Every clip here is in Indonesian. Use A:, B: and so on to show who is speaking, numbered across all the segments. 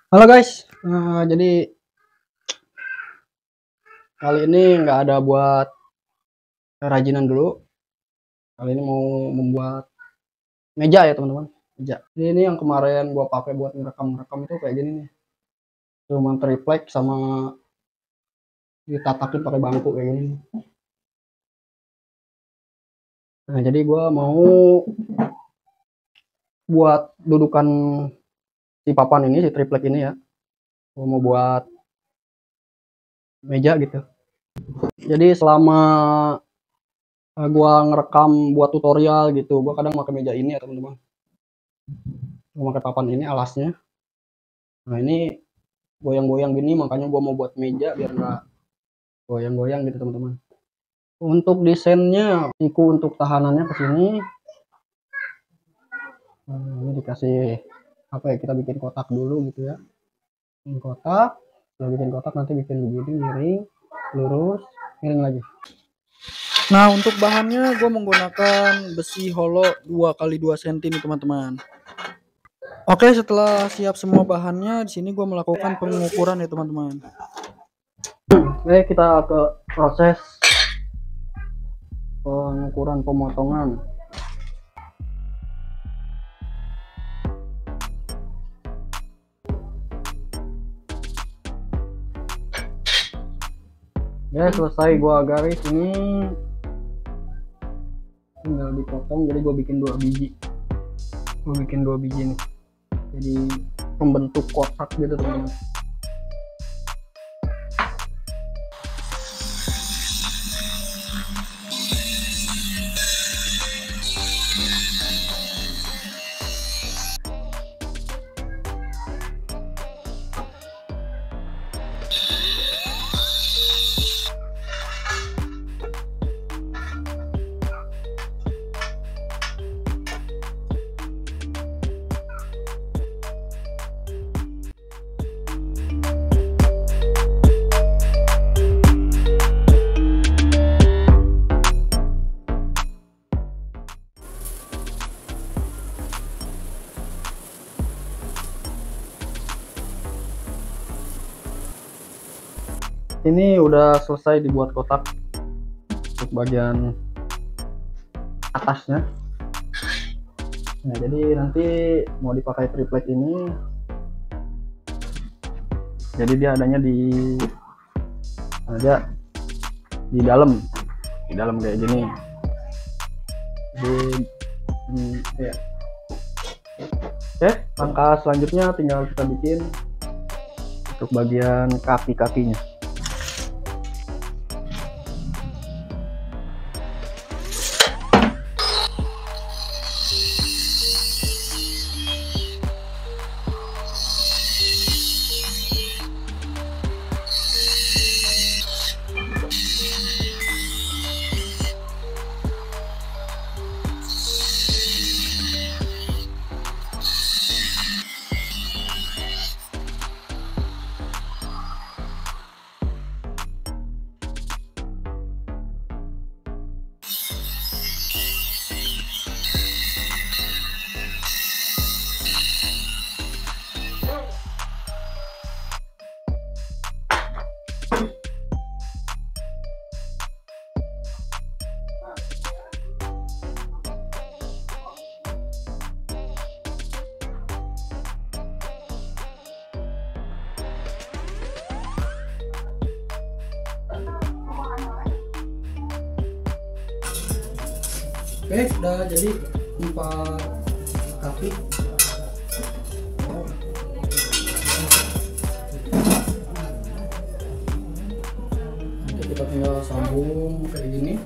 A: Halo guys, jadi kali ini nggak ada buat kerajinan dulu. Kali ini mau membuat meja ya teman-teman. Meja. Ini yang kemarin gua pakai buat ngerekam itu kayak gini nih. Cuma triplek sama ditatakin pakai bangku kayak gini. Nah jadi gua mau buat dudukan si papan ini, si triplek ini ya. Gua mau buat meja gitu. Jadi selama gua ngerekam buat tutorial gitu, gua kadang pakai meja ini ya teman-teman. Gua pakai papan ini alasnya. Nah ini goyang-goyang gini, makanya gua mau buat meja biar nggak goyang-goyang gitu teman-teman. Untuk desainnya, siku untuk tahanannya ke sini. Ini dikasih apa ya, kita bikin kotak dulu gitu ya. Bikin kotak, setelah bikin kotak nanti bikin begini, miring, lurus, miring lagi.
B: Nah, untuk bahannya gue menggunakan besi holo 2x2 cm nih teman-teman. Oke, setelah siap semua bahannya, di sini gue melakukan pengukuran ya teman-teman.
A: Oke, kita ke proses pengukuran pemotongan. Ya selesai gua garis ini, tinggal dipotong. Jadi gua bikin dua biji nih, jadi membentuk kotak gitu teman-teman. Ini udah selesai dibuat kotak untuk bagian atasnya. Nah jadi nanti mau dipakai triplek ini, jadi dia adanya di dalam kayak gini. Jadi ya. Oke, langkah selanjutnya tinggal kita bikin untuk bagian kaki-kakinya. Oke, udah jadi 4 kaki. Nanti kita tinggal sambung kayak gini.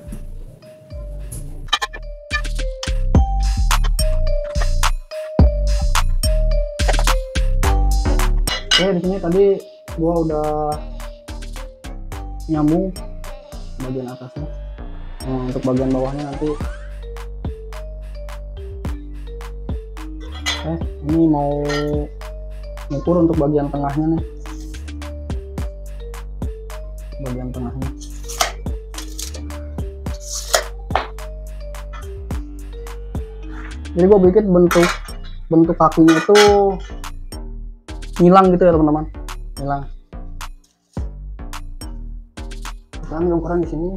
A: Oke, di sini tadi gua udah nyambung bagian atasnya. Nah, untuk bagian bawahnya nanti ini mau ngukur untuk bagian tengahnya nih, bagian tengahnya. Jadi gue bikin bentuk kakinya itu ngilang gitu ya teman-teman, ngilang. Kita ambil ukuran di sini.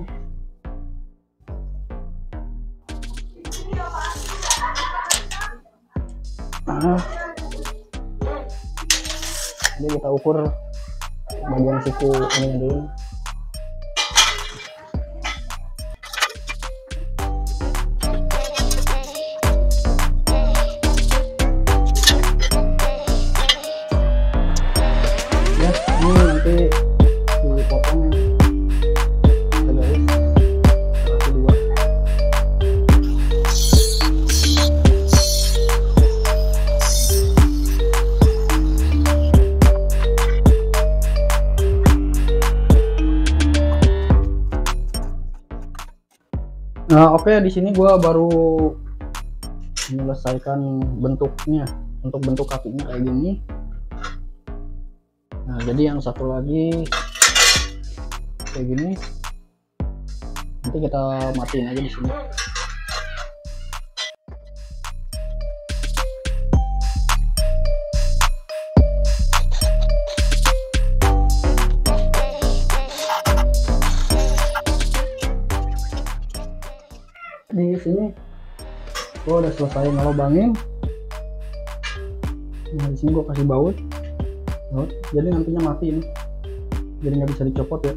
A: Nah, jadi kita ukur bagian siku ininya dulu. Ya, ini nanti dipotong segaris satu dua. Nah, oke, di sini gua baru menyelesaikan bentuknya. Untuk bentuk kakinya kayak gini. Nah, jadi yang satu lagi kayak gini. Nanti kita matiin aja di sini. Di sini gua udah selesai ngelobangin. Nah, di sini gua kasih baut. Jadi nantinya mati ini, jadi nggak bisa dicopot ya.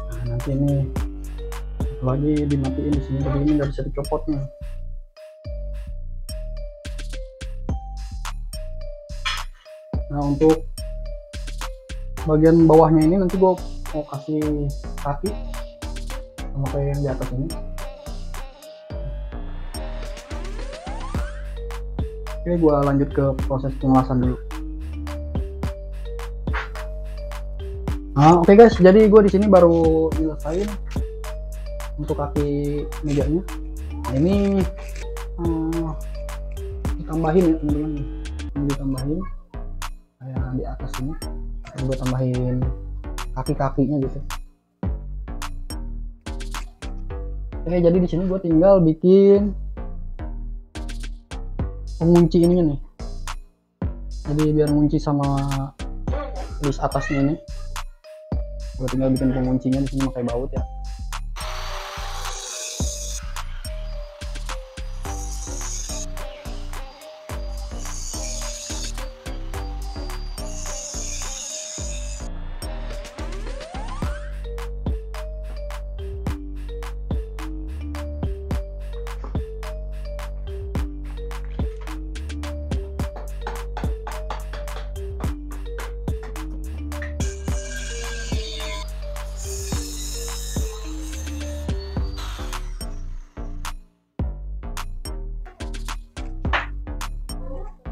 A: Nah, nanti ini lagi dimatiin di sini, jadi ini nggak bisa dicopotnya. Nah, untuk bagian bawahnya ini nanti gue mau kasih kaki sama kayak yang di atas ini. Oke, gue lanjut ke proses pengelasan dulu. Nah, oke guys, jadi gue di sini baru nyelesain untuk kaki mejanya. Nah, ini ditambahin ya teman-teman, ini ditambahin kayak di atas ini. Gue tambahin kaki-kakinya gitu. Oke, jadi di sini gue tinggal bikin pengunci ininya nih. Jadi biar ngunci sama list atasnya ini, gue tinggal bikin penguncinya di sini pakai baut ya.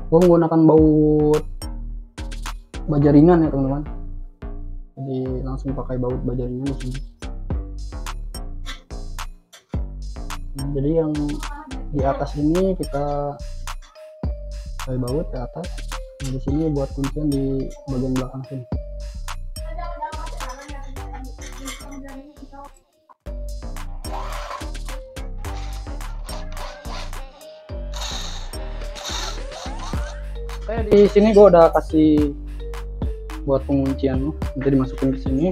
A: Gue menggunakan baut baja ringan ya teman-teman, jadi langsung pakai baut baja ringan di sini. Nah, jadi yang di atas ini kita pakai baut ke atas. Nah, di sini buat kuncian di bagian belakang sini. Di sini gue udah kasih buat penguncian, nanti dimasukin ke sini.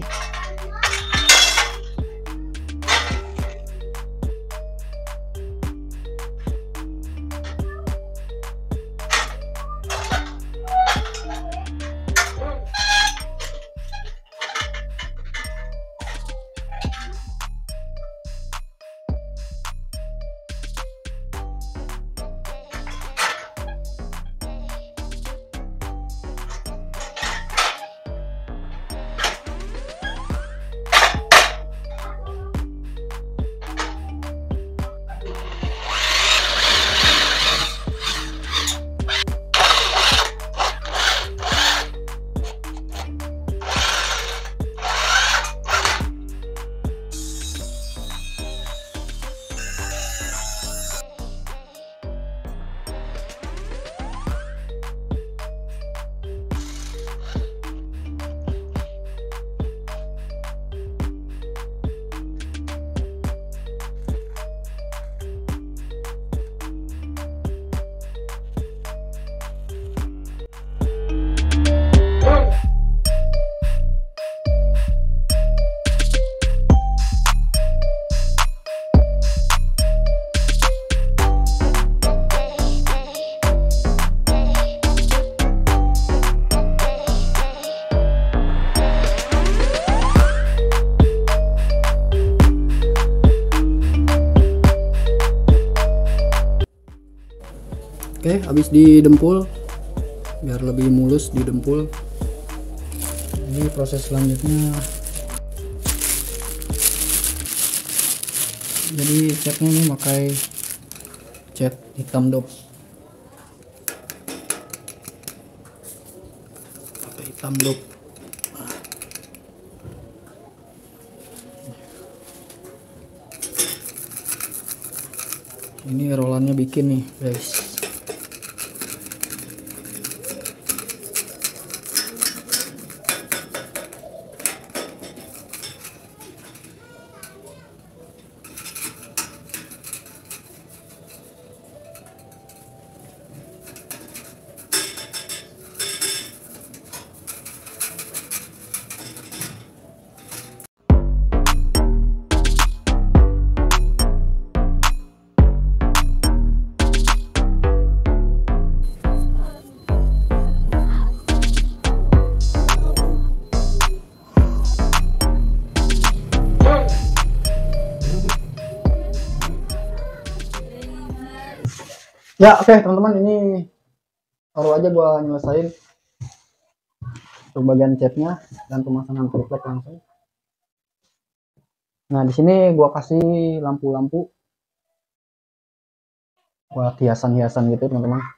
A: Oke, habis didempul biar lebih mulus didempul. Ini proses selanjutnya. Jadi catnya ini pakai cat hitam dop. Pakai hitam dop. Ini rolannya bikin nih guys. Ya oke teman-teman, ini baru aja gua nyelesain untuk bagian catnya dan pemasangan triplek langsung. Nah di sini gua kasih lampu-lampu buat hiasan-hiasan gitu teman-teman.